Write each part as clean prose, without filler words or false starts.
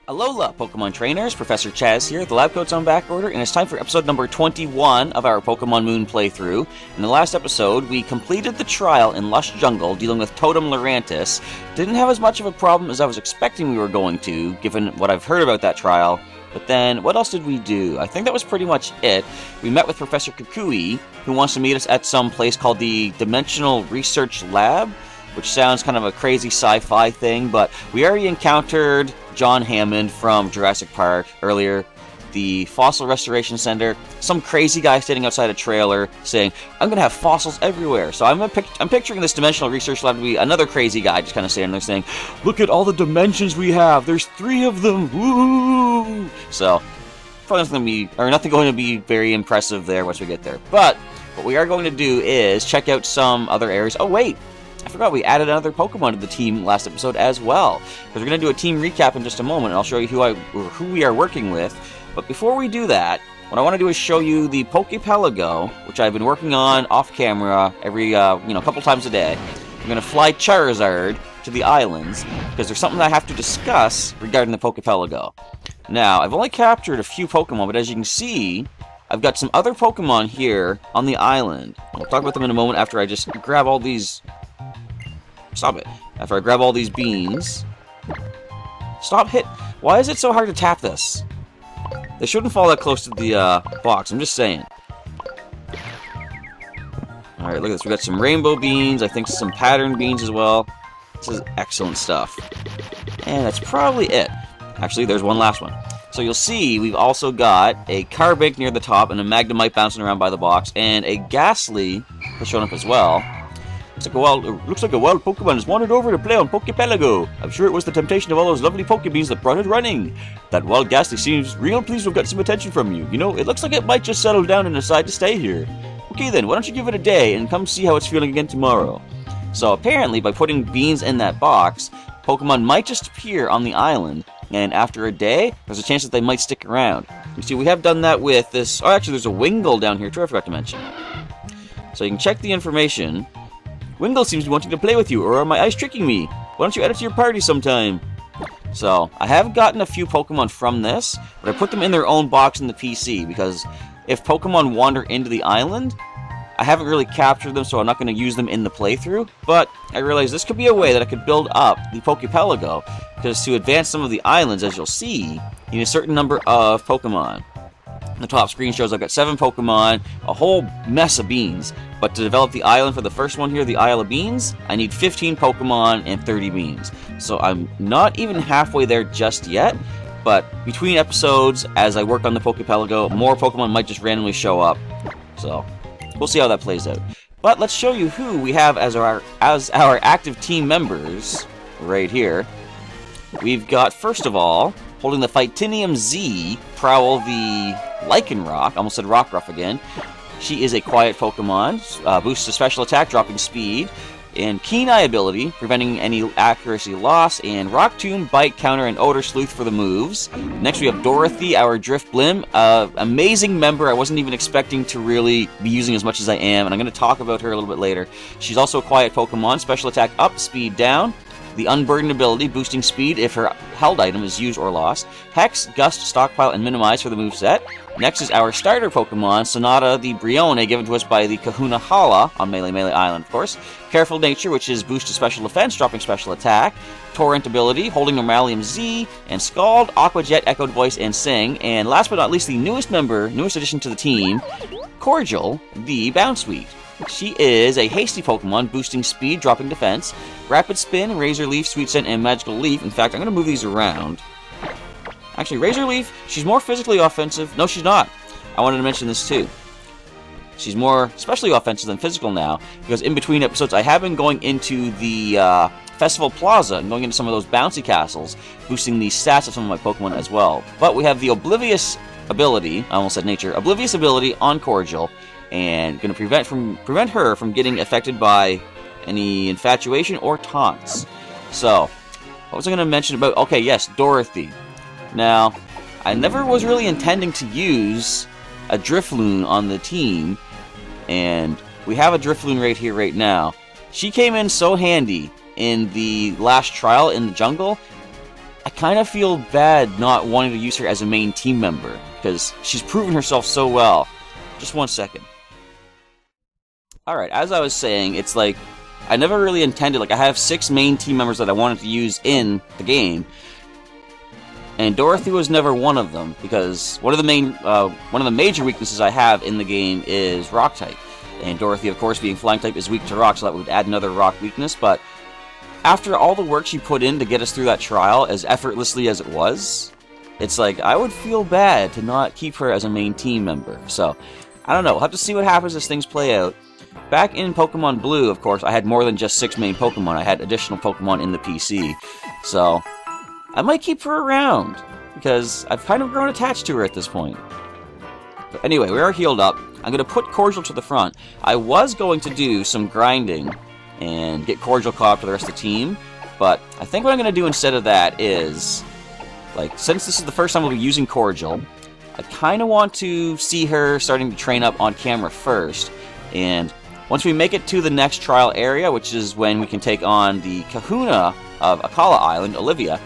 Alola, Pokemon Trainers, Professor Chaz here, the lab coat's on back order, and it's time for episode number 21 of our Pokémon Moon playthrough. In the last episode, we completed the trial in Lush Jungle dealing with Totem Lurantis. Didn't have as much of a problem as I was expecting we were going to, given what I've heard about that trial. But then, what else did we do? I think that was pretty much it. We met with Professor Kukui, who wants to meet us at some place called the Dimensional Research Lab, which sounds kind of a crazy sci-fi thing, but we already encountered John Hammond from Jurassic Park earlier, the Fossil Restoration Center, some crazy guy standing outside a trailer saying, I'm going to have fossils everywhere. So I'm picturing this Dimensional Research Lab to be another crazy guy just kind of standing there saying, look at all the dimensions we have, there's 3 of them, woo! So, probably nothing going to be very impressive there once we get there. But, what we are going to do is check out some other areas. Oh wait! I forgot we added another Pokemon to the team last episode as well. Because we're going to do a team recap in just a moment, and I'll show you who we are working with. But before we do that, what I want to do is show you the Poképelago, which I've been working on off camera every couple times a day. I'm going to fly Charizard to the islands because there's something I have to discuss regarding the Poképelago. Now, I've only captured a few Pokemon, but as you can see, I've got some other Pokemon here on the island. We'll talk about them in a moment after I just grab all these. Stop it. After I grab all these beans. Stop hit. Why is it so hard to tap this? They shouldn't fall that close to the box. I'm just saying. Alright, look at this. We got some rainbow beans. I think some pattern beans as well. This is excellent stuff. And that's probably it. Actually, there's one last one. So you'll see we've also got a Carbink near the top and a Magnemite bouncing around by the box. And a Ghastly has shown up as well. Looks like a wild Pokemon has wandered over to play on Poképelago. I'm sure it was the temptation of all those lovely Pokebeans that brought it running. That wild Ghastly seems real pleased to have got some attention from you. You know, it looks like it might just settle down and decide to stay here. Okay then, why don't you give it a day and come see how it's feeling again tomorrow. So apparently, by putting beans in that box, Pokemon might just appear on the island, and after a day, there's a chance that they might stick around. You see, we have done that with this. Oh, actually, there's a Wingull down here too, I forgot to mention. So you can check the information. Wingull seems to be wanting to play with you, or are my eyes tricking me? Why don't you add it to your party sometime? So, I have gotten a few Pokemon from this, but I put them in their own box in the PC, because if Pokemon wander into the island, I haven't really captured them, so I'm not going to use them in the playthrough, but I realized this could be a way that I could build up the Poképelago, because to advance some of the islands, as you'll see, you need a certain number of Pokemon. The top screen shows I've got 7 Pokemon, a whole mess of beans. But to develop the island for the first one here, the Isle of Beans, I need 15 Pokemon and 30 beans. So I'm not even halfway there just yet, but between episodes, as I work on the Poképelago, more Pokemon might just randomly show up. So we'll see how that plays out. But let's show you who we have as our active team members right here. We've got, first of all, holding the Fightinium Z, Prowl the Lycanroc, almost said Rockruff again. She is a quiet Pokemon, boosts the special attack, dropping speed, and Keen Eye ability, preventing any accuracy loss, and Rock Tomb, Bite, Counter, and Odor Sleuth for the moves. Next we have Dorothy, our Drift Blim, amazing member I wasn't even expecting to really be using as much as I am, and I'm going to talk about her a little bit later. She's also a quiet Pokemon, special attack up, speed down. The Unburden ability, boosting speed if her held item is used or lost. Hex, Gust, Stockpile, and Minimize for the moveset. Next is our starter Pokemon, Sonata the Brione, given to us by the Kahuna Hala on Melee Island, of course. Careful Nature, which is boost to special defense, dropping special attack. Torrent ability, holding Normalium Z, and Scald, Aqua Jet, Echoed Voice, and Sing. And last but not least, the newest addition to the team, Cordial, the Bounsweet. She is a hasty Pokemon, boosting speed, dropping defense. Rapid Spin, Razor Leaf, Sweet Scent, and Magical Leaf. In fact, I'm going to move these around. Actually, Razor Leaf, she's more physically offensive. No, she's not. I wanted to mention this too. She's more especially offensive than physical now, because in between episodes, I have been going into the Festival Plaza and going into some of those bouncy castles, boosting the stats of some of my Pokemon as well. But we have the Oblivious ability, I almost said nature, Oblivious ability on Cordial, and going to prevent her from getting affected by any infatuation or taunts. So, what was I going to mention about? Okay, yes, Dorothy. Now, I never was really intending to use a Drifloon on the team, and we have a Drifloon right here, right now. She came in so handy in the last trial in the jungle, I kind of feel bad not wanting to use her as a main team member, because she's proven herself so well. Just one second. Alright, as I was saying, it's like, I never really intended, like, I have 6 main team members that I wanted to use in the game, and Dorothy was never one of them, because one of the major weaknesses I have in the game is Rock type. And Dorothy, of course, being Flying type, is weak to Rock, so that would add another Rock weakness, but after all the work she put in to get us through that trial, as effortlessly as it was, it's like, I would feel bad to not keep her as a main team member. So, I don't know, we'll have to see what happens as things play out. Back in Pokemon Blue, of course, I had more than just 6 main Pokemon. I had additional Pokemon in the PC. So, I might keep her around, because I've kind of grown attached to her at this point. But anyway, we are healed up. I'm going to put Cordial to the front. I was going to do some grinding and get Cordial caught up to the rest of the team, but I think what I'm going to do instead of that is, like, since this is the first time we'll be using Cordial, I kind of want to see her starting to train up on camera first, and once we make it to the next trial area, which is when we can take on the Kahuna of Akala Island, Olivia,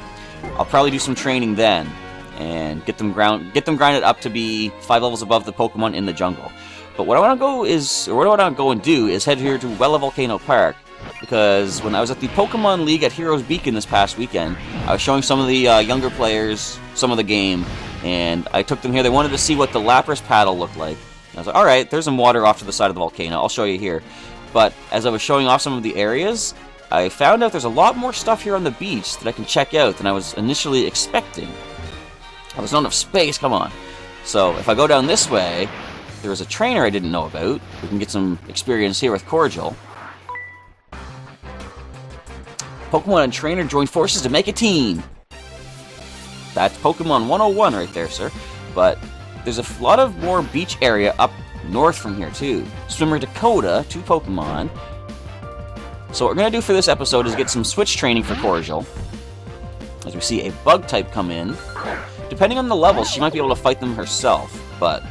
I'll probably do some training then, and get them grinded up to be 5 levels above the Pokemon in the jungle. But what I want to go and do is head here to Wella Volcano Park, because when I was at the Pokemon League at Heroes Beacon this past weekend, I was showing some of the younger players some of the game, and I took them here. They wanted to see what the Lapras paddle looked like. And I was like, alright, there's some water off to the side of the volcano, I'll show you here. But as I was showing off some of the areas, I found out there's a lot more stuff here on the beach that I can check out than I was initially expecting. There's not enough space, come on. So if I go down this way, there's a trainer I didn't know about. We can get some experience here with Cordial. Pokemon and Trainer join forces to make a team. That's Pokemon 101 right there, sir. But there's a lot of more beach area up north from here, too. Swimmer Dakota, 2 Pokemon. So what we're going to do for this episode is get some switch training for Cordial. As we see a bug type come in. Depending on the level, she might be able to fight them herself, but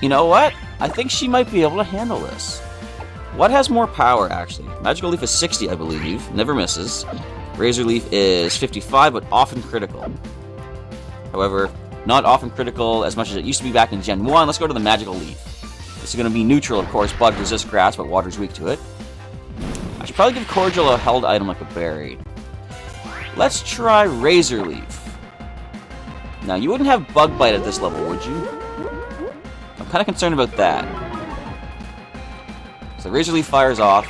you know what? I think she might be able to handle this. What has more power, actually? Magical Leaf is 60, I believe. Never misses. Razor Leaf is 55, but often critical. However, not often critical as much as it used to be back in Gen 1. Let's go to the Magical Leaf. This is going to be neutral, of course. Bug resists grass, but water's weak to it. I should probably give Cordial a held item like a berry. Let's try Razor Leaf. Now, you wouldn't have Bug Bite at this level, would you? I'm kind of concerned about that. So Razor Leaf fires off.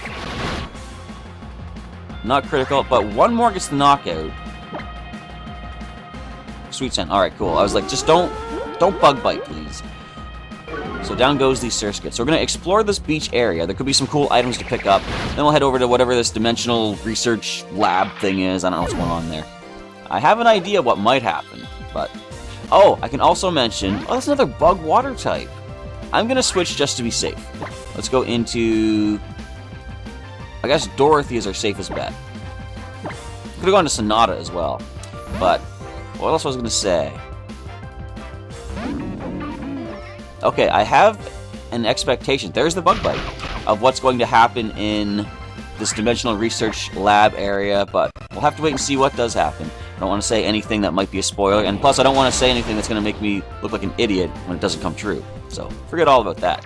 Not critical, but one more gets the knockout. Sweet Scent. Alright, cool. I was like, just don't Bug Bite, please. So down goes the Surskit. So we're going to explore this beach area. There could be some cool items to pick up. Then we'll head over to whatever this dimensional research lab thing is. I don't know what's going on there. I have an idea what might happen, but... Oh, I can also mention... Oh, that's another bug water type. I'm going to switch just to be safe. Let's go into... I guess Dorothy is our safest bet. Could have gone to Sonata as well. But, what else was I going to say? Okay, I have an expectation. There's the Bug Bite of what's going to happen in this dimensional research lab area, but we'll have to wait and see what does happen. I don't want to say anything that might be a spoiler, and plus I don't want to say anything that's going to make me look like an idiot when it doesn't come true. So, forget all about that.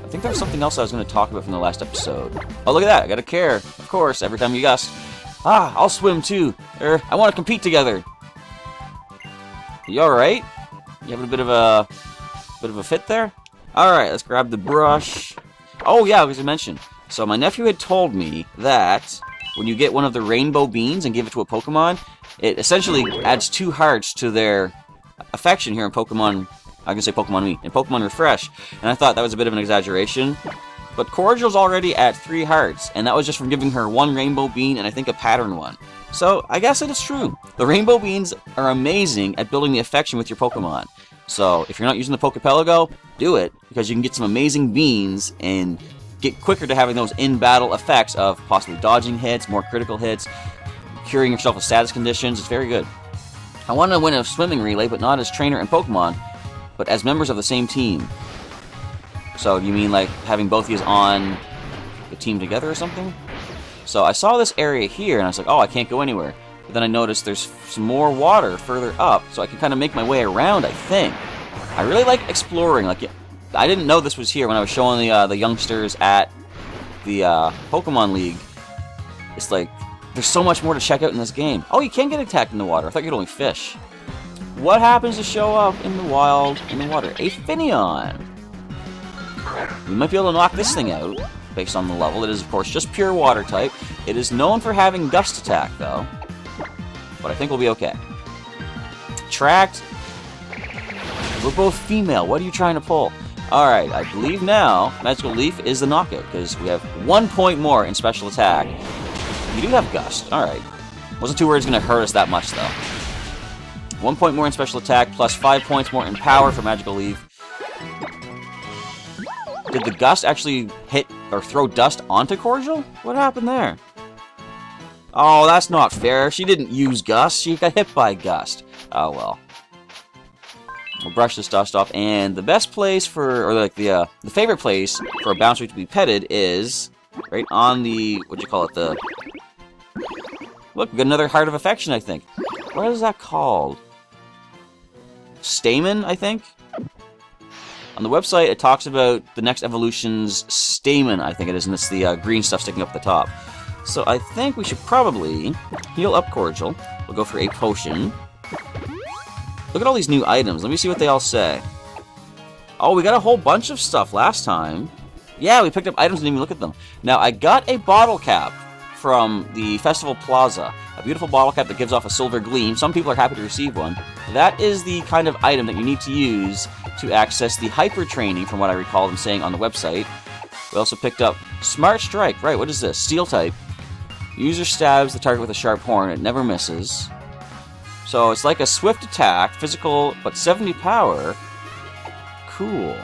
I think there was something else I was going to talk about from the last episode. Oh, look at that. I got a care. Of course, every time you ask. Ah, I'll swim too. I want to compete together. You alright? You having a bit of a fit there? Alright, let's grab the brush. Oh yeah, as I mentioned. So my nephew had told me that when you get one of the rainbow beans and give it to a Pokemon, it essentially adds 2 hearts to their affection here in Pokemon... I can say Pokemon Me, in Pokemon Refresh. And I thought that was a bit of an exaggeration. But Cordial's already at 3 hearts, and that was just from giving her 1 rainbow bean and I think a pattern one. So I guess it is true. The rainbow beans are amazing at building the affection with your Pokemon. So if you're not using the Pokepelago, do it, because you can get some amazing beans and get quicker to having those in-battle effects of possibly dodging hits, more critical hits, curing yourself of status conditions. It's very good. I want to win a swimming relay, but not as trainer and Pokemon, but as members of the same team. So you mean like having both of you on the team together or something? So I saw this area here, and I was like, oh, I can't go anywhere. But then I noticed there's some more water further up, so I can kind of make my way around, I think. I really like exploring. Like, I didn't know this was here when I was showing the youngsters at the Pokemon League. It's like, there's so much more to check out in this game. Oh, you can get attacked in the water. I thought you could only fish. What happens to show up in the wild, in the water? A Finneon. We might be able to knock this thing out, based on the level. It is, of course, just pure water type. It is known for having Gust Attack, though. But I think we'll be okay. Tracked. We're both female. What are you trying to pull? Alright, I believe now Magical Leaf is the knockout, because we have 1 point more in special attack. We do have Gust. Alright. Wasn't too worried it's going to hurt us that much, though. 1 point more in special attack, plus 5 points more in power for Magical Leaf. Did the Gust actually hit or throw dust onto Cordial? What happened there? Oh, that's not fair. She didn't use Gust. She got hit by Gust. Oh, well. We'll brush this dust off, and the best place for, or like the favorite place for a bouncer to be petted is right on the, what do you call it, the, look, we got another Heart of Affection, I think. What is that called? Stamen, I think? On the website, it talks about the next evolution's Stamen, I think it is, and it's the green stuff sticking up the top. So I think we should probably heal up Cordial. We'll go for a potion. Look at all these new items. Let me see what they all say. Oh, we got a whole bunch of stuff last time. Yeah, we picked up items and didn't even look at them. Now, I got a bottle cap from the Festival Plaza. A beautiful bottle cap that gives off a silver gleam. Some people are happy to receive one. That is the kind of item that you need to use to access the Hyper Training, from what I recall them saying on the website. We also picked up Smart Strike. Right, what is this? Steel type. User stabs the target with a sharp horn. It never misses. So it's like a swift attack, physical, but 70 power. Cool.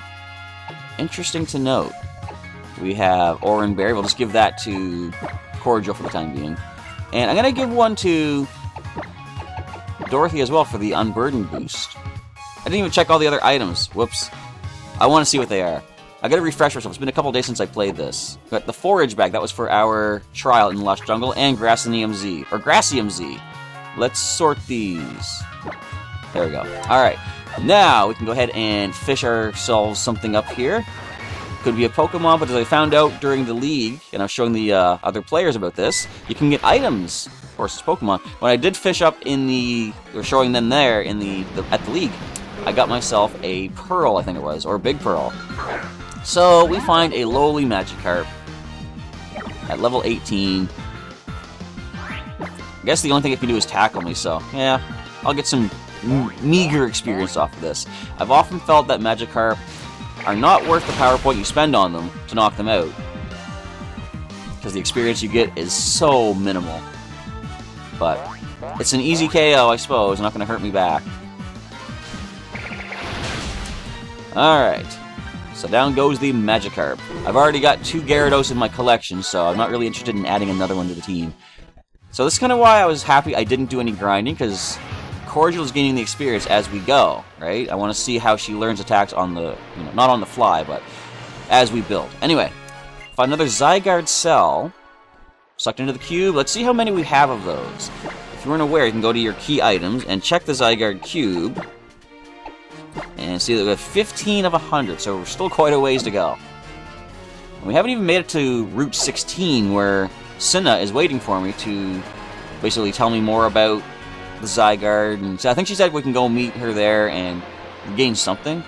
Interesting to note. We have Oran Berry. We'll just give that to Cordial for the time being. And I'm going to give one to Dorothy as well for the Unburden boost. I didn't even check all the other items. Whoops. I want to see what they are. I got to refresh myself. It's been a couple days since I played this. Got the forage bag. That was for our trial in Lush Jungle. And Grassinium Z. Or Grassium Z. Let's sort these. There we go. Alright. Now we can go ahead and fish ourselves something up here. Could be a Pokemon, but as I found out during the league, and I was showing the other players about this, you can get items. Of course, it's Pokemon. When I did fish up in the... We're showing them there in at the league. I got myself a Pearl, I think it was. Or a Big Pearl. So we find a lowly Magikarp at level 18. I guess the only thing it can do is tackle me, so yeah, I'll get some meager experience off of this. I've often felt that Magikarp are not worth the power point you spend on them to knock them out, because the experience you get is so minimal. But it's an easy KO, I suppose, not going to hurt me back. Alright, so down goes the Magikarp. I've already got 2 Gyarados in my collection, so I'm not really interested in adding another one to the team. So this is kind of why I was happy I didn't do any grinding, because Cordial is gaining the experience as we go, right? I want to see how she learns attacks on the, not on the fly, but as we build. Anyway, find another Zygarde cell, sucked into the cube. Let's see how many we have of those. If you weren't aware, you can go to your key items and check the Zygarde cube, and see that we have 15 of 100, so we're still quite a ways to go. And we haven't even made it to Route 16, where Cinna is waiting for me to basically tell me more about the Zygarde, and so I think she said we can go meet her there and gain something.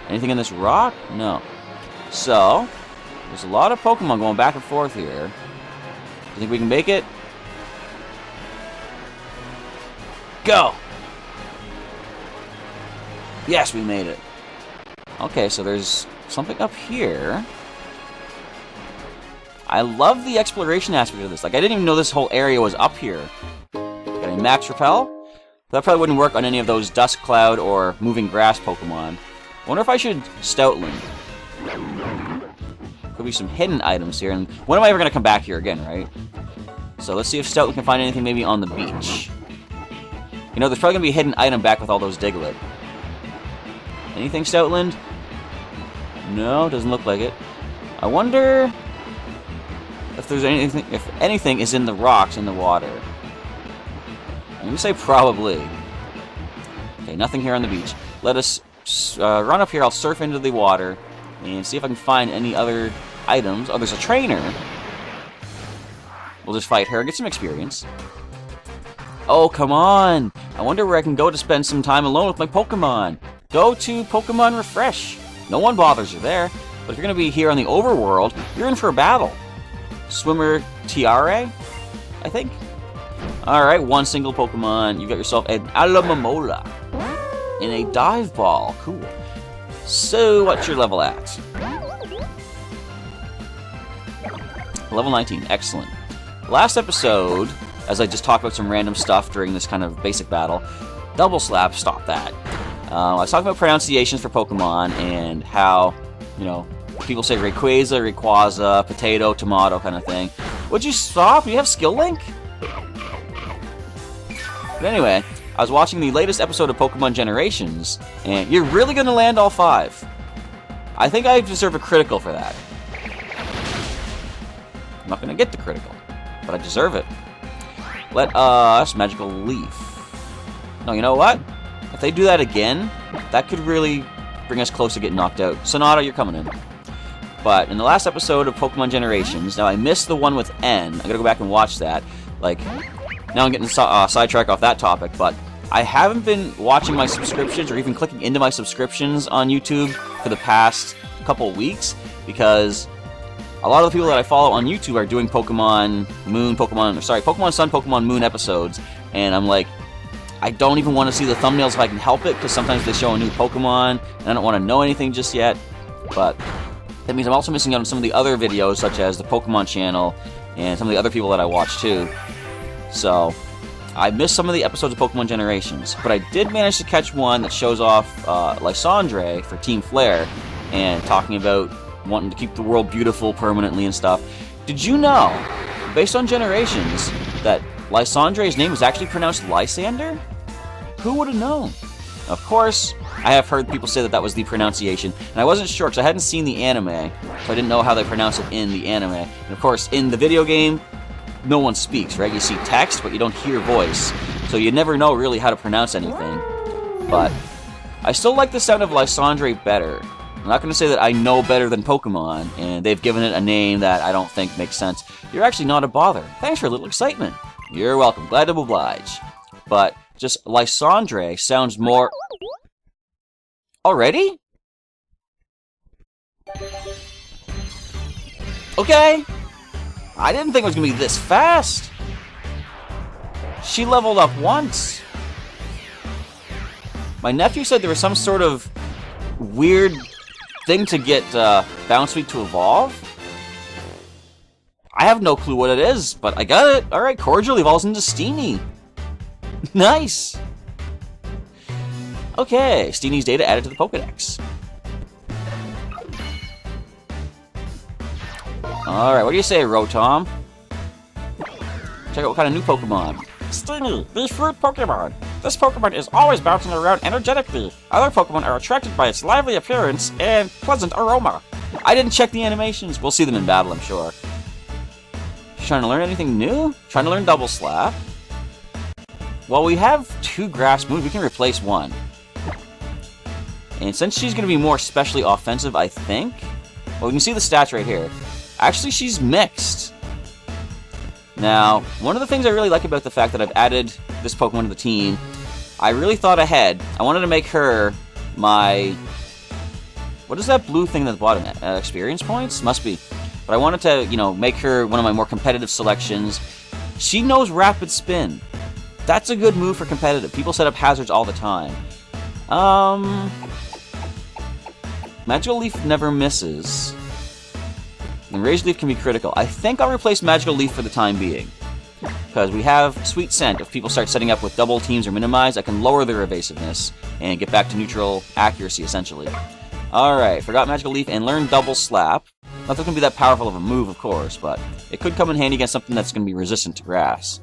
Anything in this rock? No. So, there's a lot of Pokemon going back and forth here. Do you think we can make it? Go! Yes, we made it. Okay, so there's something up here. I love the exploration aspect of this. Like, I didn't even know this whole area was up here. Got a Max Repel? That probably wouldn't work on any of those Dusk Cloud or Moving Grass Pokemon. I wonder if I should Stoutland. Could be some hidden items here, and when am I ever going to come back here again, right? So let's see if Stoutland can find anything maybe on the beach. You know, there's probably going to be a hidden item back with all those Diglett. Anything, Stoutland? No, doesn't look like it. I wonder if there's anything, if anything is in the rocks in the water. Let me say probably. Okay, nothing here on the beach. Let us run up here. I'll surf into the water and see if I can find any other items. Oh, there's a trainer. We'll just fight her and get some experience. Oh, come on! I wonder where I can go to spend some time alone with my Pokemon. Go to Pokemon Refresh. No one bothers you there. But if you're going to be here on the overworld, you're in for a battle. Swimmer Tiare, I think. Alright, one single Pokemon. You got yourself an Alola in a dive ball. Cool. So, what's your level at? Level 19. Excellent. Last episode, as I just talked about some random stuff during this kind of basic battle, Double Slap stopped that. I was talking about pronunciations for Pokemon and how, you know, people say Rayquaza, Rayquaza, potato, tomato kind of thing. Would you stop? You have Skill Link? But anyway, I was watching the latest episode of Pokemon Generations, and you're really going to land all 5. I think I deserve a critical for that. I'm not going to get the critical, but I deserve it. Let us Magical Leaf. No, you know what? If they do that again, that could really bring us close to getting knocked out. Sonata, you're coming in. But in the last episode of Pokemon Generations, now I missed the one with N. I gotta go back and watch that. Like, now I'm getting sidetracked off that topic, but I haven't been watching my subscriptions or even clicking into my subscriptions on YouTube for the past couple weeks because a lot of the people that I follow on YouTube are doing Pokemon Sun, Pokemon Moon episodes, and I'm like, I don't even want to see the thumbnails if I can help it, because sometimes they show a new Pokemon, and I don't want to know anything just yet, but that means I'm also missing out on some of the other videos, such as the Pokemon channel, and some of the other people that I watch too. So, I missed some of the episodes of Pokemon Generations, but I did manage to catch one that shows off Lysandre for Team Flare, and talking about wanting to keep the world beautiful permanently and stuff. Did you know, based on Generations, that Lysandre's name is actually pronounced Lysander? Who would have known? Of course, I have heard people say that that was the pronunciation, and I wasn't sure because I hadn't seen the anime, so I didn't know how they pronounce it in the anime. And of course, in the video game, no one speaks, right? You see text, but you don't hear voice, so you never know really how to pronounce anything. But I still like the sound of Lysandre better. I'm not going to say that I know better than Pokemon, and they've given it a name that I don't think makes sense. You're actually not a bother. Thanks for a little excitement. You're welcome. Glad to oblige. But just Lysandre sounds more... Already? Okay. I didn't think it was going to be this fast. She leveled up once. My nephew said there was some sort of weird thing to get Bounsweet to evolve. I have no clue what it is, but I got it. Alright, Cordial evolves into Steenie. Nice! Okay, Steenie's data added to the Pokedex. Alright, what do you say, Rotom? Check out what kind of new Pokemon. Steenie, the fruit Pokemon. This Pokemon is always bouncing around energetically. Other Pokemon are attracted by its lively appearance and pleasant aroma. I didn't check the animations. We'll see them in battle, I'm sure. Trying to learn anything new? Trying to learn Double Slap. Well, we have 2 grass moves. We can replace one. And since she's going to be more specially offensive, I think... Well, we can see the stats right here. Actually, she's mixed. Now, one of the things I really like about the fact that I've added this Pokemon to the team, I really thought ahead. I wanted to make her my... What is that blue thing at the bottom? Experience points? Must be. But I wanted to, you know, make her one of my more competitive selections. She knows Rapid Spin. That's a good move for competitive. People set up hazards all the time. Magical Leaf never misses. And Rage Leaf can be critical. I think I'll replace Magical Leaf for the time being. Because we have Sweet Scent. If people start setting up with double teams or minimize, I can lower their evasiveness and get back to neutral accuracy, essentially. Alright, forgot Magical Leaf and learn Double Slap. Not that it's going to be that powerful of a move, of course, but it could come in handy against something that's going to be resistant to grass.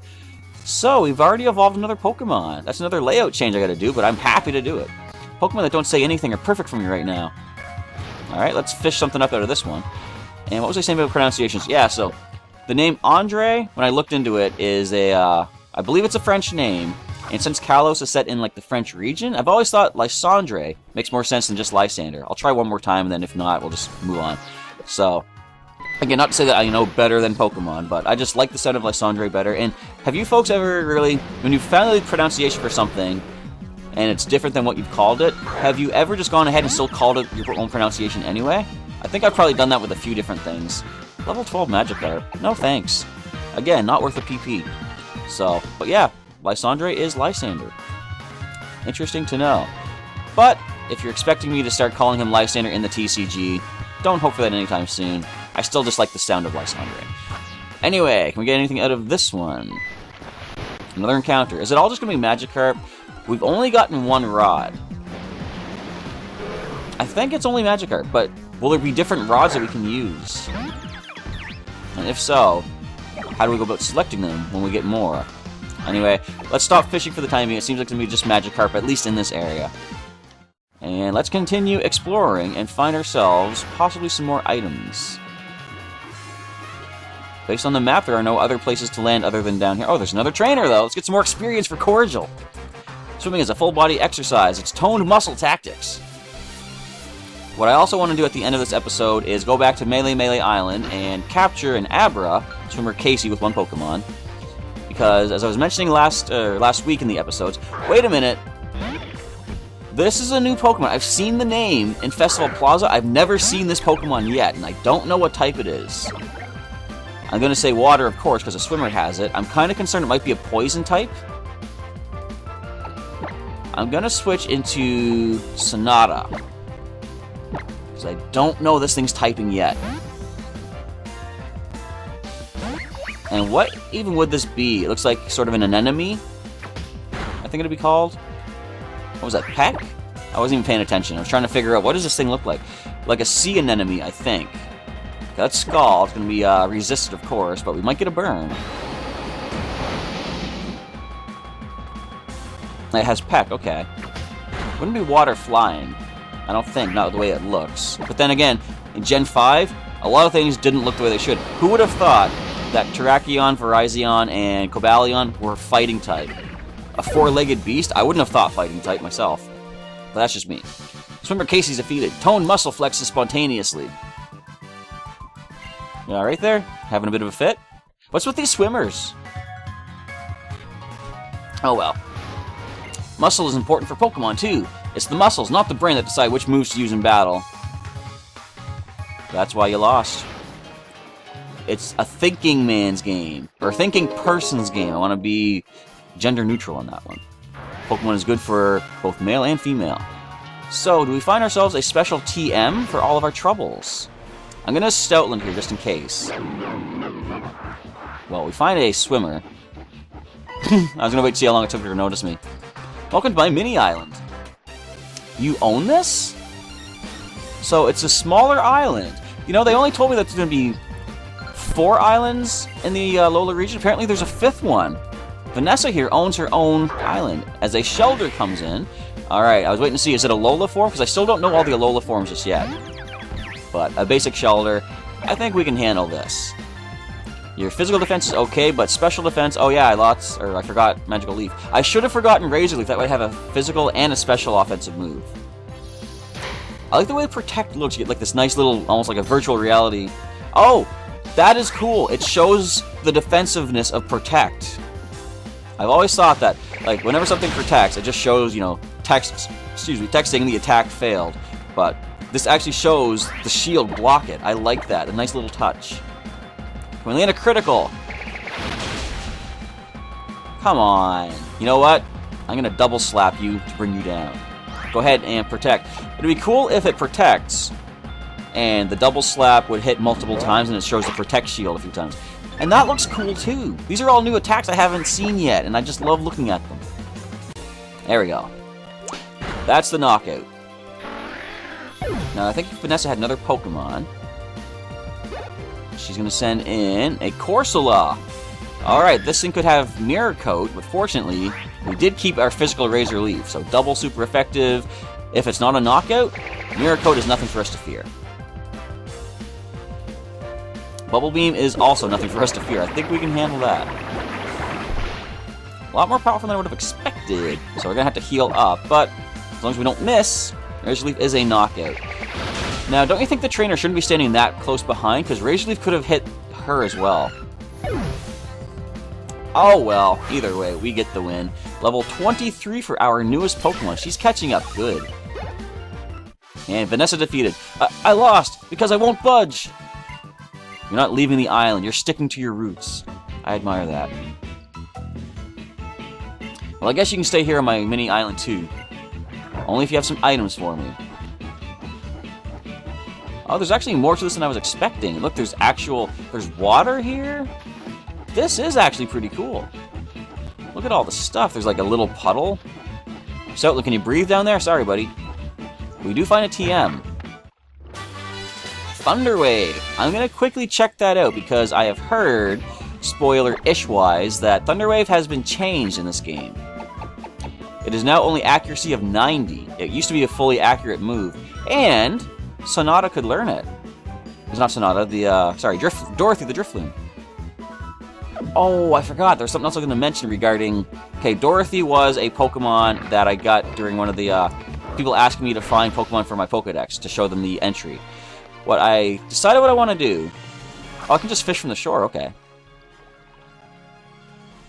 So, we've already evolved another Pokemon. That's another layout change I gotta do, but I'm happy to do it. Pokemon that don't say anything are perfect for me right now. Alright, let's fish something up out of this one. And what was I saying about pronunciations? Yeah, so, the name Andre, when I looked into it, is a, I believe it's a French name, And since Kalos is set in like the French region, I've always thought Lysandre makes more sense than just Lysander. I'll try one more time, and then if not, we'll just move on. So, again, not to say that I know better than Pokemon, but I just like the sound of Lysandre better. And have you folks ever really, when you found the pronunciation for something, and it's different than what you've called it, have you ever just gone ahead and still called it your own pronunciation anyway? I think I've probably done that with a few different things. Level 12 Magikarp. No thanks. Again, not worth a PP. So, but yeah, Lysandre is Lysander. Interesting to know. But, if you're expecting me to start calling him Lysander in the TCG, don't hope for that anytime soon. I still just like the sound of Lysandre. Anyway, can we get anything out of this one? Another encounter. Is it all just going to be Magikarp? We've only gotten one rod. I think it's only Magikarp, but will there be different rods that we can use? And if so, how do we go about selecting them when we get more? Anyway, let's stop fishing for the time being. It seems like it's going to be just Magikarp, at least in this area. And let's continue exploring and find ourselves possibly some more items. Based on the map, there are no other places to land other than down here. Oh, there's another trainer, though. Let's get some more experience for Cordial. Swimming is a full-body exercise. It's toned muscle tactics. What I also want to do at the end of this episode is go back to Melee Island and capture an Abra, swimmer Casey with one Pokemon. Because, as I was mentioning last week in the episodes, wait a minute, this is a new Pokemon. I've seen the name in Festival Plaza. I've never seen this Pokemon yet, and I don't know what type it is. I'm going to say water, of course, because a swimmer has it. I'm kind of concerned it might be a poison type. I'm going to switch into Sonata. Because I don't know this thing's typing yet. And what even would this be? It looks like sort of an anemone, I think it'd be called. What was that, Peck? I wasn't even paying attention. I was trying to figure out, what does this thing look like? Like a sea anemone, I think. That Skull is going to be resisted, of course, but we might get a burn. It has Peck, okay. Wouldn't be water flying. I don't think, not the way it looks. But then again, in Gen 5, a lot of things didn't look the way they should. Who would have thought that Terrakion, Virizion, and Cobalion were fighting type? A four-legged beast? I wouldn't have thought fighting type myself. But that's just me. Swimmer Casey's defeated. Toned muscle flexes spontaneously. Yeah, right there. Having a bit of a fit. What's with these swimmers? Oh well. Muscle is important for Pokemon too. It's the muscles, not the brain, that decide which moves to use in battle. That's why you lost. It's a thinking man's game. Or a thinking person's game. I want to be gender neutral on that one. Pokemon is good for both male and female. So, do we find ourselves a special TM for all of our troubles? I'm going to Stoutland here, just in case. Well, we find a swimmer. I was going to wait to see how long it took her to notice me. Welcome to my mini island. You own this? So, it's a smaller island. You know, they only told me that there's going to be 4 islands in the Alola region. Apparently, there's a 5th one. Vanessa here owns her own island. As a Shelder comes in... Alright, I was waiting to see, is it a Alola form? Because I still don't know all the Alola forms just yet. But a basic Shelder, I think we can handle this. Your physical defense is okay, but special defense, oh yeah, I forgot Magical Leaf. I should have forgotten Razor Leaf, that way I have a physical and a special offensive move. I like the way Protect looks, you get like this nice little, almost like a virtual reality. Oh, that is cool, it shows the defensiveness of Protect. I've always thought that, like, whenever something protects, it just shows, you know, texting the attack failed. But this actually shows the shield block it. I like that. A nice little touch. Can we land a critical? Come on. You know what? I'm going to double slap you to bring you down. Go ahead and protect. It'd be cool if it protects, and the double slap would hit multiple times, and it shows the protect shield a few times. And that looks cool, too. These are all new attacks I haven't seen yet, and I just love looking at them. There we go. That's the knockout. Now, I think Vanessa had another Pokemon. She's going to send in a Corsola. Alright, this thing could have Mirror Coat, but fortunately, we did keep our physical Razor Leaf, so double super effective. If it's not a knockout, Mirror Coat is nothing for us to fear. Bubble Beam is also nothing for us to fear. I think we can handle that. A lot more powerful than I would have expected. did. So we're going to have to heal up, but as long as we don't miss, Razor Leaf is a knockout. Now, don't you think the trainer shouldn't be standing that close behind? Because Razor Leaf could have hit her as well. Oh well, either way, we get the win. Level 23 for our newest Pokemon. She's catching up good. And Vanessa defeated. I lost because I won't budge. You're not leaving the island. You're sticking to your roots. I admire that. Well, I guess you can stay here on my mini island too. Only if you have some items for me. Oh, there's actually more to this than I was expecting. Look, there's water here? This is actually pretty cool. Look at all the stuff. There's like a little puddle. So, can you breathe down there? Sorry, buddy. We do find a TM. Thunder Wave. I'm going to quickly check that out because I have heard, spoiler-ish wise, that Thunder Wave has been changed in this game. It is now only accuracy of 90. It used to be a fully accurate move. And Sonata could learn it. It's not Sonata, Dorothy the Drifloon. Oh, I forgot. There's something else I was going to mention regarding... Okay, Dorothy was a Pokemon that I got during one of the... people asking me to find Pokemon for my Pokedex to show them the entry. What I decided what I want to do... Oh, I can just fish from the shore. Okay.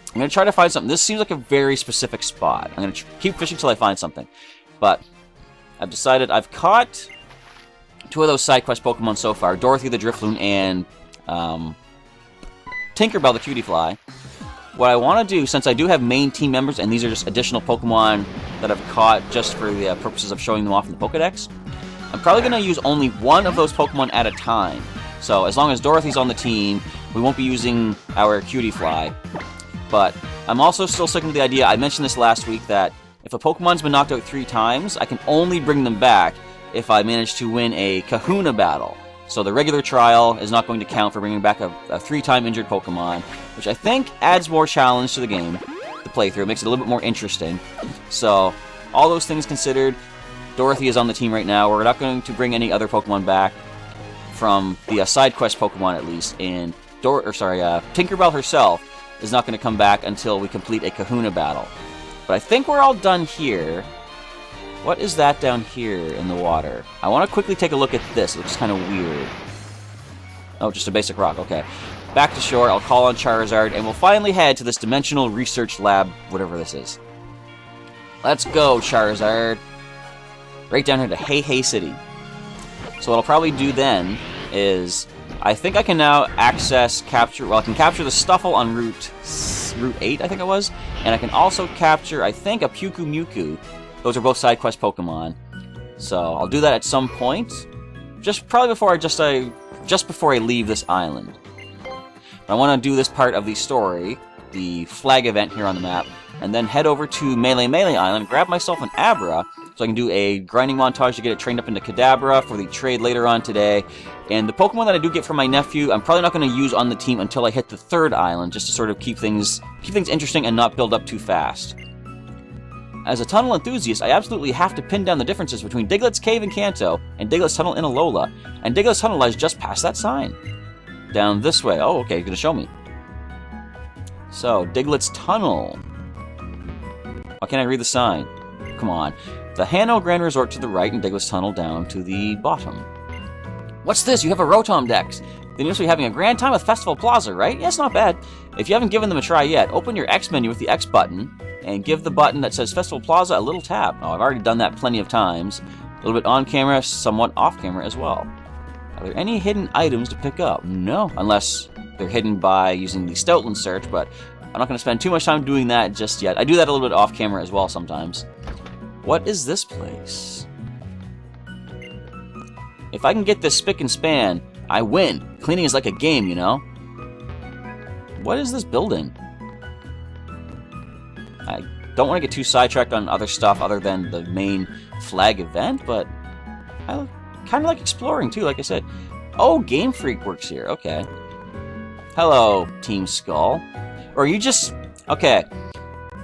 I'm going to try to find something. This seems like a very specific spot. I'm going to keep fishing until I find something. But I've decided I've caught 2 of those side quest Pokemon so far. Dorothy the Drifloon and... Tinkerbell the Cutie Fly. What I want to do, since I do have main team members, and these are just additional Pokemon that I've caught just for the purposes of showing them off in the Pokedex, I'm probably going to use only one of those Pokemon at a time. So as long as Dorothy's on the team, we won't be using our Cutie Fly. But I'm also still sticking to the idea, I mentioned this last week, that if a Pokemon's been knocked out 3 times, I can only bring them back if I manage to win a Kahuna battle. So the regular trial is not going to count for bringing back a 3-time injured Pokemon, which I think adds more challenge to the game, the playthrough. It makes it a little bit more interesting. So, all those things considered, Dorothy is on the team right now. We're not going to bring any other Pokemon back from the side quest Pokemon at least, and Tinkerbell herself is not going to come back until we complete a Kahuna battle. But I think we're all done here. What is that down here in the water? I want to quickly take a look at this. It looks kind of weird. Oh, just a basic rock. Okay. Back to shore. I'll call on Charizard, and we'll finally head to this Dimensional Research Lab, whatever this is. Let's go, Charizard. Right down here to Hey Hey City. So what I'll probably do then is... I think I can now I can capture the Stuffle on Route 8, I think it was. And I can also capture, I think, a Pyukumuku. Those are both side quest Pokemon. So I'll do that at some point. Probably before just before I leave this island. But I want to do this part of the story, the flag event here on the map, and then head over to Melee Island, grab myself an Abra, so I can do a grinding montage to get it trained up into Kadabra for the trade later on today. And the Pokemon that I do get from my nephew, I'm probably not going to use on the team until I hit the 3rd island, just to sort of keep things interesting and not build up too fast. As a tunnel enthusiast, I absolutely have to pin down the differences between Diglett's Cave in Kanto and Diglett's Tunnel in Alola, and Diglett's Tunnel lies just past that sign. Down this way. Oh, okay, you're going to show me. So, Diglett's Tunnel. Why can't I read the sign? Come on. The Hano Grand Resort to the right and Diglett's Tunnel down to the bottom. What's this? You have a Rotom Dex. They must be having a grand time with Festival Plaza, right? Yeah, it's not bad. If you haven't given them a try yet, open your X menu with the X button, and give the button that says Festival Plaza a little tap. Oh, I've already done that plenty of times. A little bit on camera, somewhat off camera as well. Are there any hidden items to pick up? No, unless they're hidden by using the Stoutland search, but I'm not going to spend too much time doing that just yet. I do that a little bit off camera as well sometimes. What is this place? If I can get this spick and span, I win. Cleaning is like a game, you know? What is this building? I don't want to get too sidetracked on other stuff other than the main flag event, but I kind of like exploring too, like I said. Oh, Game Freak works here. Okay. Hello, Team Skull. Or are you just... Okay.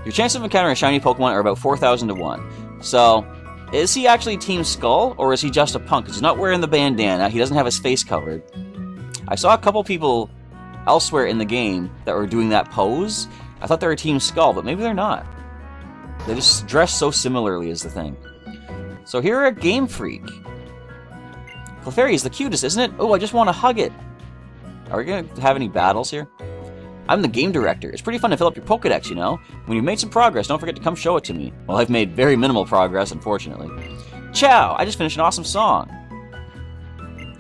Your chances of encountering a shiny Pokemon are about 4,000 to 1. So, is he actually Team Skull, or is he just a punk? Because he's not wearing the bandana, he doesn't have his face covered. I saw a couple people elsewhere in the game that were doing that pose. I thought they were Team Skull, but maybe they're not. They just dress so similarly is the thing. So here at Game Freak. Clefairy is the cutest, isn't it? Oh, I just want to hug it. Are we going to have any battles here? I'm the game director. It's pretty fun to fill up your Pokedex, you know? When you've made some progress, don't forget to come show it to me. Well, I've made very minimal progress, unfortunately. Ciao! I just finished an awesome song.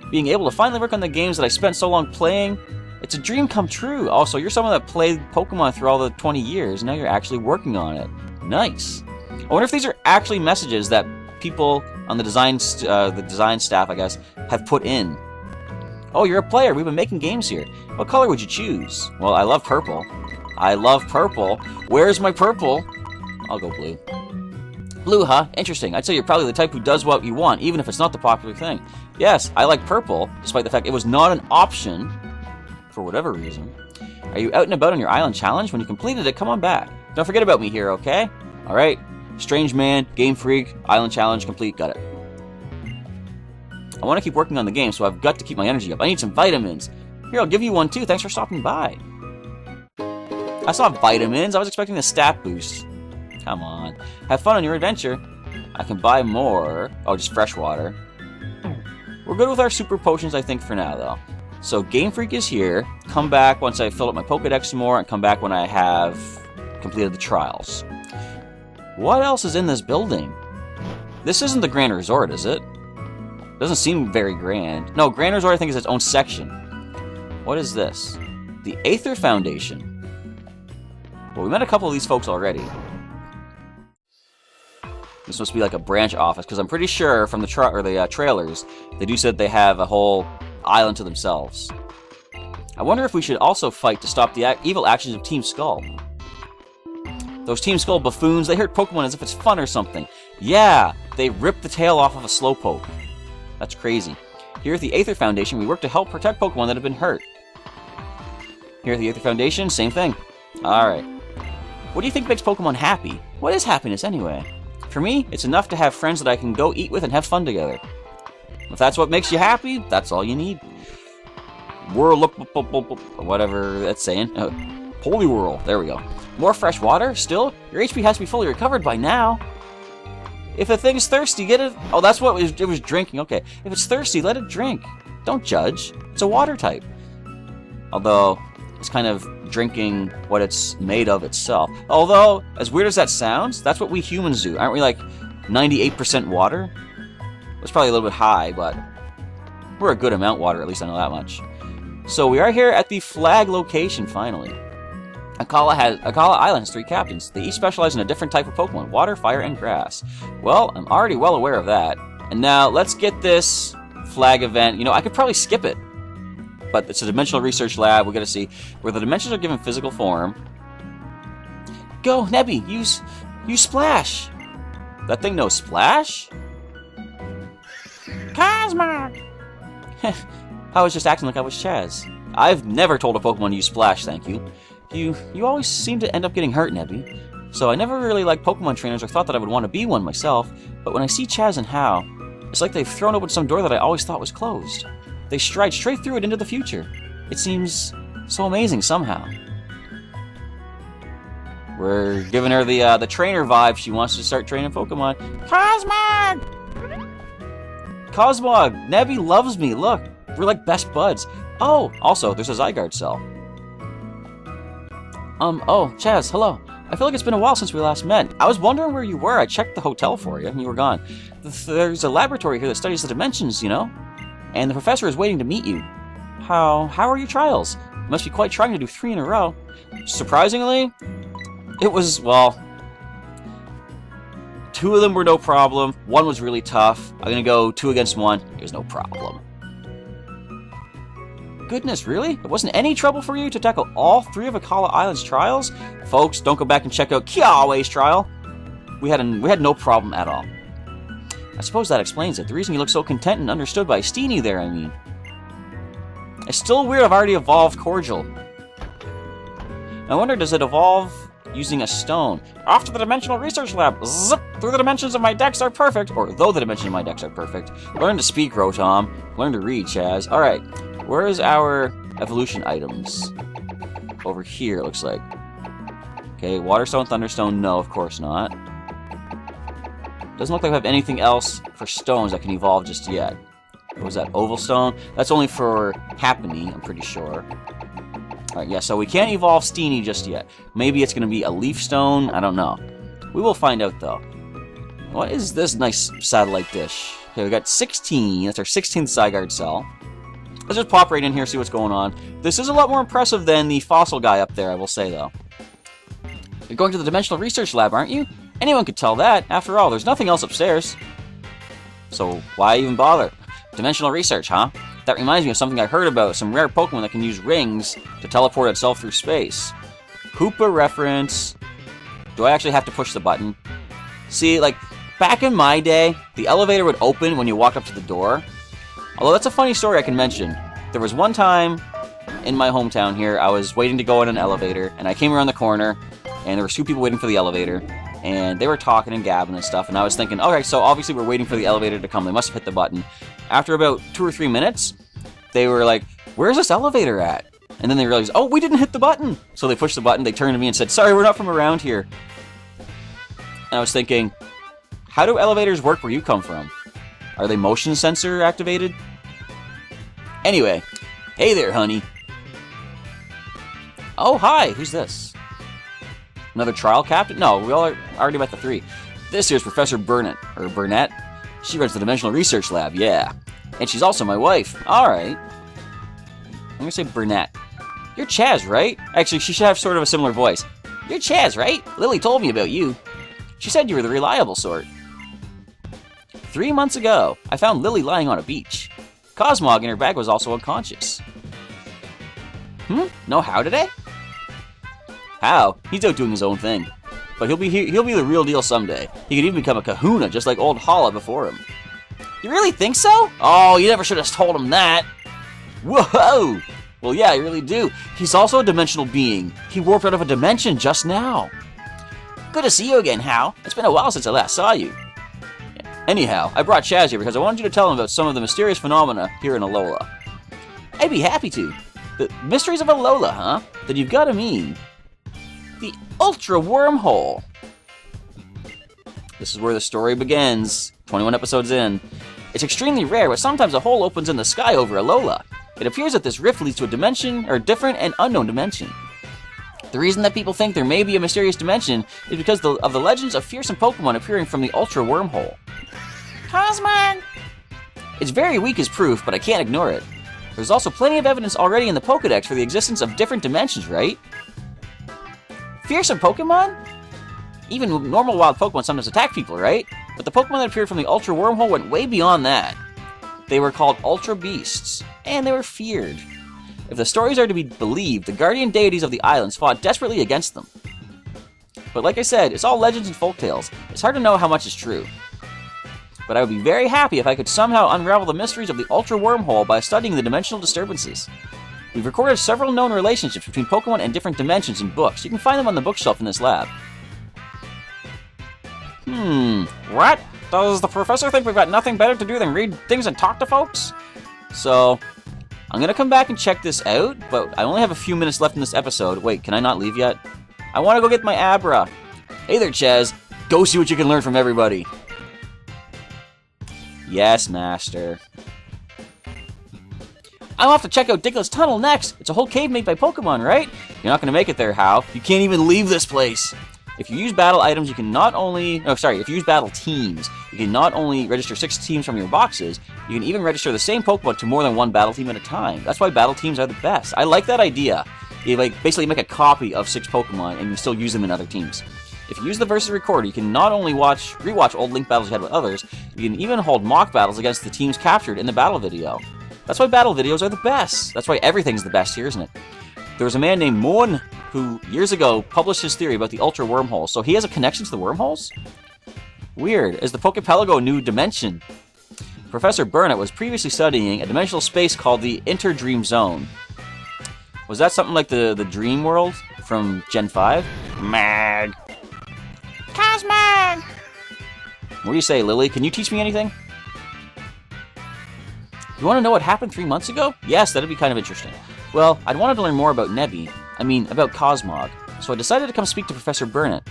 Being able to finally work on the games that I spent so long playing, it's a dream come true. Also, you're someone that played Pokemon through all the 20 years, and now you're actually working on it. Nice. I wonder if these are actually messages that people on the design staff, I guess, have put in. Oh, you're a player. We've been making games here. What color would you choose? Well, I love purple. I love purple. Where's my purple? I'll go blue. Blue, huh? Interesting. I'd say you're probably the type who does what you want, even if it's not the popular thing. Yes, I like purple, despite the fact it was not an option, for whatever reason. Are you out and about on your island challenge? When you completed it, come on back. Don't forget about me here, okay? Alright. Strange Man, Game Freak, Island Challenge complete, got it. I want to keep working on the game, so I've got to keep my energy up. I need some vitamins. Here, I'll give you one too. Thanks for stopping by. I saw vitamins. I was expecting a stat boost. Come on. Have fun on your adventure. I can buy more. Oh, just fresh water. We're good with our super potions, I think, for now, though. So, Game Freak is here. Come back once I fill up my Pokedex some more, and come back when I have completed the trials. What else is in this building? This isn't the Grand Resort, is it? Doesn't seem very grand. No, Grand Resort, I think, is its own section. What is this? The Aether Foundation. Well, we met a couple of these folks already. This must be like a branch office, because I'm pretty sure from the trailers, they do say that they have a whole island to themselves. I wonder if we should also fight to stop the evil actions of Team Skull. Those Team Skull buffoons, they hurt Pokemon as if it's fun or something. Yeah, they ripped the tail off of a Slowpoke. That's crazy. Here at the Aether Foundation, we work to help protect Pokemon that have been hurt. Here at the Aether Foundation, same thing. Alright. What do you think makes Pokemon happy? What is happiness anyway? For me, it's enough to have friends that I can go eat with and have fun together. If that's what makes you happy, that's all you need. Whatever that's saying. Poliwhirl. There we go. More fresh water? Still? Your HP has to be fully recovered by now. If a thing's thirsty, get it... Oh, that's what it was drinking. Okay. If it's thirsty, let it drink. Don't judge. It's a water type. Although, it's kind of drinking what it's made of itself. Although, as weird as that sounds, that's what we humans do. Aren't we like 98% water? It's probably a little bit high, but we're a good amount water, at least I know that much. So we are here at the flag location, finally. Akala Island has 3 captains. They each specialize in a different type of Pokemon: water, fire, and grass. Well, I'm already well aware of that. And now, let's get this flag event. You know, I could probably skip it, but it's a dimensional research lab. We gotta see where the dimensions are given physical form. Go, Nebby! Use Splash! That thing knows Splash? Cosmog! I was just acting like I was Chaz. I've never told a Pokemon to use Splash, thank you. You always seem to end up getting hurt, Nebby. So I never really liked Pokemon trainers or thought that I would want to be one myself, but when I see Chaz and Hao, it's like they've thrown open some door that I always thought was closed. They stride straight through it into the future. It seems so amazing somehow. We're giving her the trainer vibe. She wants to start training Pokemon. Cosmog! Cosmog! Nebby loves me, look! We're like best buds. Oh, also, there's a Zygarde cell. Oh, Chaz, hello. I feel like it's been a while since we last met. I was wondering where you were. I checked the hotel for you, and you were gone. There's a laboratory here that studies the dimensions, you know? And the professor is waiting to meet you. How are your trials? You must be quite trying to do 3 in a row. Surprisingly, it was, well... 2 of them were no problem. 1 was really tough. I'm gonna go 2 against 1. It was no problem. Goodness, really? It wasn't any trouble for you to tackle all 3 of Akala Island's trials? Folks, don't go back and check out Kiawe's trial. We had no problem at all. I suppose that explains it. The reason you look so content and understood by Steenie there, I mean. It's still weird I've already evolved Cordial. I wonder, does it evolve using a stone? Off to the Dimensional Research Lab. Zip! Through the dimensions of my dex are perfect. Or though the dimensions of my dex are perfect. Learn to speak, Rotom. Learn to read, Chaz. Alright. Where is our evolution items? Over here, it looks like. Okay, Water Stone, Thunderstone, no, of course not. Doesn't look like we have anything else for stones that can evolve just yet. What was that, oval stone? That's only for Happiny, I'm pretty sure. Alright, yeah, so we can't evolve Steenie just yet. Maybe it's going to be a leaf stone, I don't know. We will find out, though. What is this nice satellite dish? Okay, we got 16, that's our 16th Zygarde cell. Let's just pop right in here, see what's going on. This is a lot more impressive than the fossil guy up there, I will say, though. You're going to the Dimensional Research Lab, aren't you? Anyone could tell that. After all, there's nothing else upstairs. So, why even bother? Dimensional research, huh? That reminds me of something I heard about, some rare Pokemon that can use rings to teleport itself through space. Koopa reference. Do I actually have to push the button? See, like, back in my day, the elevator would open when you walked up to the door. Although that's a funny story I can mention. There was one time in my hometown here, I was waiting to go in an elevator, and I came around the corner, and there were two people waiting for the elevator, and they were talking and gabbing and stuff, and I was thinking, okay, so obviously we're waiting for the elevator to come. They must have hit the button. After about 2 or 3 minutes, they were like, where's this elevator at? And then they realized, oh, we didn't hit the button. So they pushed the button, they turned to me and said, sorry, we're not from around here. And I was thinking, how do elevators work where you come from? Are they motion sensor activated? Anyway, hey there, honey. Oh, hi, who's this? Another trial captain? No, we all are already met the 3. This here's Professor Burnett, or Burnett. She runs the Dimensional Research Lab, yeah. And she's also my wife. Alright. I'm gonna say Burnett. You're Chaz, right? Actually, she should have sort of a similar voice. You're Chaz, right? Lily told me about you. She said you were the reliable sort. 3 months ago, I found Lily lying on a beach. Cosmog in her bag was also unconscious. No how today? How? He's out doing his own thing. But he'll be the real deal someday. He could even become a kahuna just like old Hala before him. You really think so? Oh, you never should have told him that. Whoa! Well, yeah, I really do. He's also a dimensional being. He warped out of a dimension just now. Good to see you again, Hal. It's been a while since I last saw you. Anyhow, I brought Chaz here because I wanted you to tell him about some of the mysterious phenomena here in Alola. I'd be happy to. The mysteries of Alola, huh? Then you've got to mean the Ultra Wormhole. This is where the story begins, 21 episodes in. It's extremely rare, but sometimes a hole opens in the sky over Alola. It appears that this rift leads to a dimension, or a different and unknown dimension. The reason that people think there may be a mysterious dimension is because of the legends of fearsome Pokemon appearing from the Ultra Wormhole. Cosmog! It's very weak as proof, but I can't ignore it. There's also plenty of evidence already in the Pokedex for the existence of different dimensions, right? Fearsome Pokemon? Even normal wild Pokemon sometimes attack people, right? But the Pokemon that appeared from the Ultra Wormhole went way beyond that. They were called Ultra Beasts, and they were feared. If the stories are to be believed, the guardian deities of the islands fought desperately against them. But like I said, it's all legends and folktales. It's hard to know how much is true. But I would be very happy if I could somehow unravel the mysteries of the Ultra Wormhole by studying the dimensional disturbances. We've recorded several known relationships between Pokemon and different dimensions in books. You can find them on the bookshelf in this lab. What? Does the professor think we've got nothing better to do than read things and talk to folks? So, I'm gonna come back and check this out, but I only have a few minutes left in this episode. Wait, can I not leave yet? I want to go get my Abra. Hey there, Chaz. Go see what you can learn from everybody. Yes, Master. I'm off to check out Diglett Tunnel next. It's a whole cave made by Pokemon, right? You're not going to make it there, Hal. You can't even leave this place. If you use battle items, you can not only... if you use battle teams, you can not only register 6 teams from your boxes, you can even register the same Pokemon to more than one battle team at a time. That's why battle teams are the best. I like that idea. You basically make a copy of 6 Pokemon and you still use them in other teams. If you use the Versus Recorder, you can not only rewatch old Link battles you had with others, you can even hold mock battles against the teams captured in the battle video. That's why battle videos are the best. That's why everything's the best here, isn't it? There was a man named Moon who, years ago, published his theory about the Ultra Wormhole, so he has a connection to the wormholes? Weird. Is the Pokepelago a new dimension? Professor Burnett was previously studying a dimensional space called the Interdream Zone. Was that something like the Dream World from Gen 5? Mag. Cosmog! What do you say, Lily? Can you teach me anything? You want to know what happened 3 months ago? Yes, that'd be kind of interesting. Well, I'd wanted to learn more about about Cosmog, so I decided to come speak to Professor Burnett.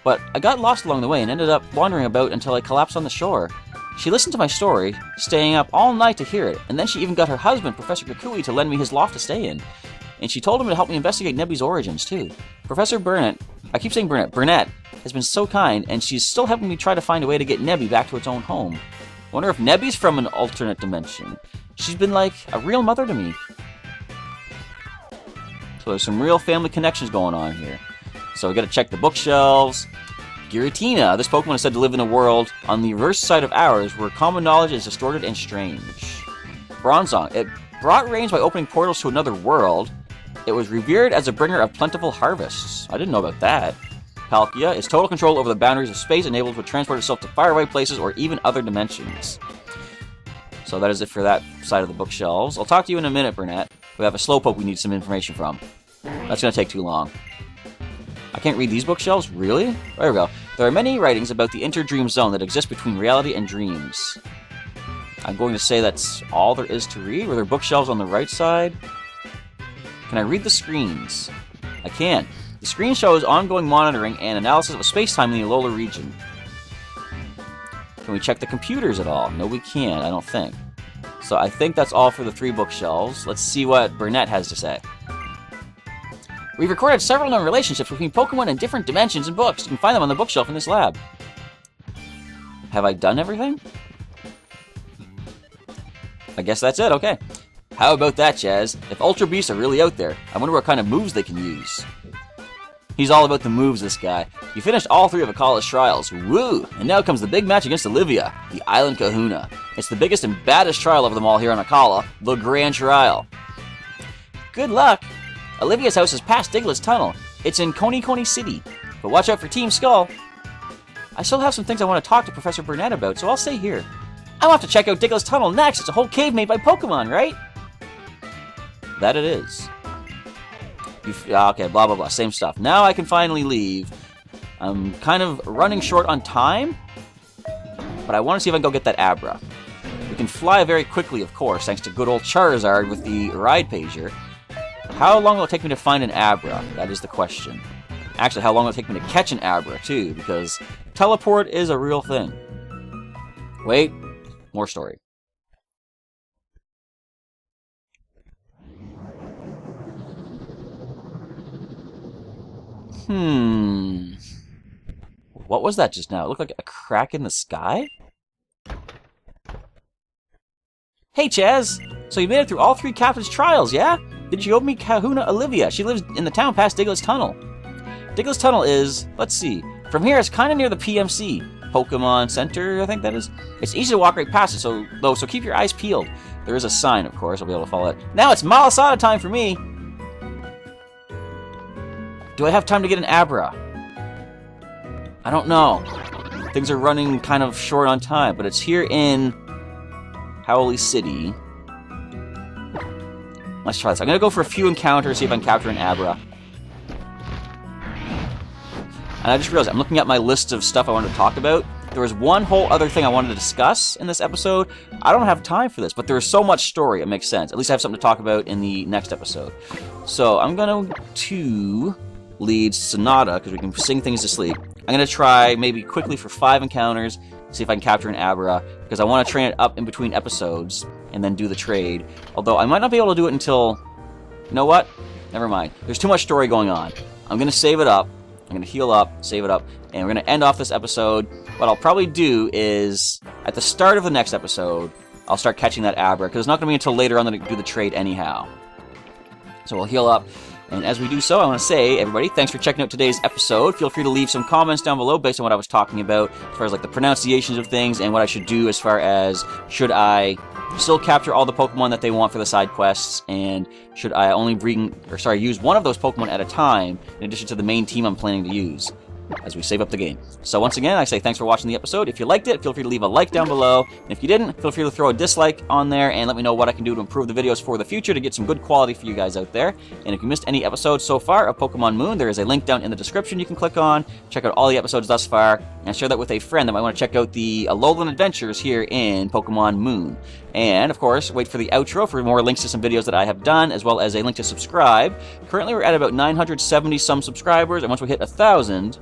but I got lost along the way and ended up wandering about until I collapsed on the shore. She listened to my story, staying up all night to hear it, and then she even got her husband, Professor Kukui, to lend me his loft to stay in. And she told him to help me investigate Nebby's origins, too. Professor Burnett, I keep saying Burnett, has been so kind, and she's still helping me try to find a way to get Nebby back to its own home. Wonder if Nebby's from an alternate dimension. She's been like a real mother to me. So there's some real family connections going on here. So we gotta check the bookshelves. Giratina, this Pokemon is said to live in a world on the reverse side of ours where common knowledge is distorted and strange. Bronzong, it brought rains by opening portals to another world. It was revered as a bringer of plentiful harvests. I didn't know about that. Palkia is total control over the boundaries of space, enabled to transport itself to faraway places or even other dimensions. So that is it for that side of the bookshelves. I'll talk to you in a minute, Burnett. We have a Slowpoke we need some information from. That's going to take too long. I can't read these bookshelves? Really? There we go. There are many writings about the interdream zone that exists between reality and dreams. I'm going to say that's all there is to read. Were there bookshelves on the right side? Can I read the screens? I can. The screen shows ongoing monitoring and analysis of space-time in the Alola region. Can we check the computers at all? No, we can't, I don't think. So I think that's all for the 3 bookshelves. Let's see what Burnett has to say. We've recorded several known relationships between Pokemon in different dimensions and books. You can find them on the bookshelf in this lab. Have I done everything? I guess that's it, okay. How about that, Chaz? If Ultra Beasts are really out there, I wonder what kind of moves they can use. He's all about the moves, this guy. You finished all 3 of Akala's trials. Woo! And now comes the big match against Olivia, the Island Kahuna. It's the biggest and baddest trial of them all here on Akala, the Grand Trial. Good luck! Olivia's house is past Diglett's Tunnel. It's in Coney City. But watch out for Team Skull. I still have some things I want to talk to Professor Burnett about, so I'll stay here. I'll have to check out Diglett's Tunnel next. It's a whole cave made by Pokemon, right? That it is. Okay, blah, blah, blah. Same stuff. Now I can finally leave. I'm kind of running short on time, but I want to see if I can go get that Abra. We can fly very quickly, of course, thanks to good old Charizard with the Ride Pager. How long will it take me to find an Abra? That is the question. Actually, how long will it take me to catch an Abra, too? Because teleport is a real thing. Wait, more story. What was that just now? It looked like a crack in the sky? Hey, Chaz! So you made it through all 3 captain's trials, yeah? Did you owe me Kahuna Olivia? She lives in the town past Diglett's Tunnel. Diglett's Tunnel is, let's see, from here it's kind of near the PMC. Pokemon Center, I think that is. It's easy to walk right past it, so keep your eyes peeled. There is a sign, of course, I'll be able to follow it. Now it's Malasada time for me! Do I have time to get an Abra? I don't know. Things are running kind of short on time, but it's here in Howley City. Let's try this. I'm going to go for a few encounters, see if I can capture an Abra. And I just realized I'm looking at my list of stuff I wanted to talk about. There was one whole other thing I wanted to discuss in this episode. I don't have time for this, but there is so much story, it makes sense. At least I have something to talk about in the next episode. So I'm going to lead Sonata, because we can sing things to sleep. I'm going to try maybe quickly for 5 encounters, see if I can capture an Abra, because I want to train it up in between episodes, and then do the trade. Although I might not be able to do it until... You know what? Never mind. There's too much story going on. I'm going to save it up. I'm going to heal up, save it up, and we're going to end off this episode. What I'll probably do is, at the start of the next episode, I'll start catching that Abra, because it's not going to be until later on that I do the trade anyhow. So we'll heal up. And as we do so, I want to say, everybody, thanks for checking out today's episode. Feel free to leave some comments down below based on what I was talking about, as far as like the pronunciations of things and what I should do as far as should I still capture all the Pokemon that they want for the side quests, and should I only use one of those Pokemon at a time in addition to the main team I'm planning to use as we save up the game. So once again, I say thanks for watching the episode. If you liked it, feel free to leave a like down below. And if you didn't, feel free to throw a dislike on there and let me know what I can do to improve the videos for the future to get some good quality for you guys out there. And if you missed any episodes so far of Pokemon Moon, there is a link down in the description you can click on. Check out all the episodes thus far, and share that with a friend that might want to check out the Alolan adventures here in Pokemon Moon. And, of course, wait for the outro for more links to some videos that I have done, as well as a link to subscribe. Currently, we're at about 970-some subscribers, and once we hit 1,000...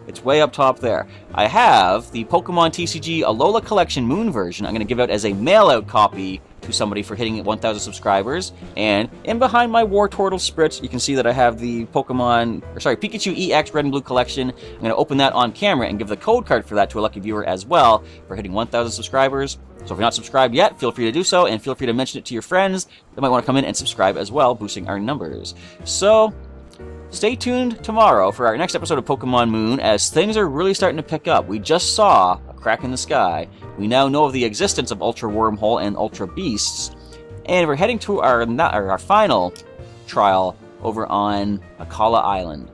It's way up top there. I have the Pokemon TCG Alola Collection Moon version. I'm going to give out as a mail-out copy to somebody for hitting 1,000 subscribers. And in behind my War Turtle Spritz, you can see that I have the Pikachu EX Red and Blue collection. I'm going to open that on camera and give the code card for that to a lucky viewer as well for hitting 1,000 subscribers. So if you're not subscribed yet, feel free to do so, and feel free to mention it to your friends. They might want to come in and subscribe as well, boosting our numbers. So stay tuned tomorrow for our next episode of Pokemon Moon, as things are really starting to pick up. We just saw a crack in the sky. We now know of the existence of Ultra Wormhole and Ultra Beasts, and we're heading to our final trial over on Akala Island.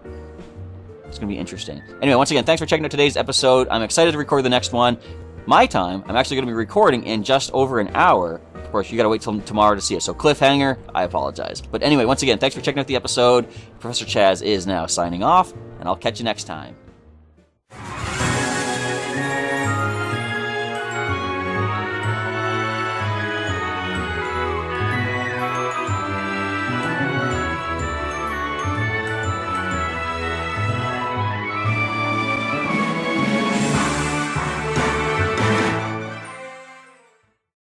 It's going to be interesting. Anyway, once again, thanks for checking out today's episode. I'm excited to record the next one. My time, I'm actually going to be recording in just over an hour. Of course, you got to wait till tomorrow to see it. So cliffhanger, I apologize. But anyway, once again, thanks for checking out the episode. Professor Chaz is now signing off, and I'll catch you next time.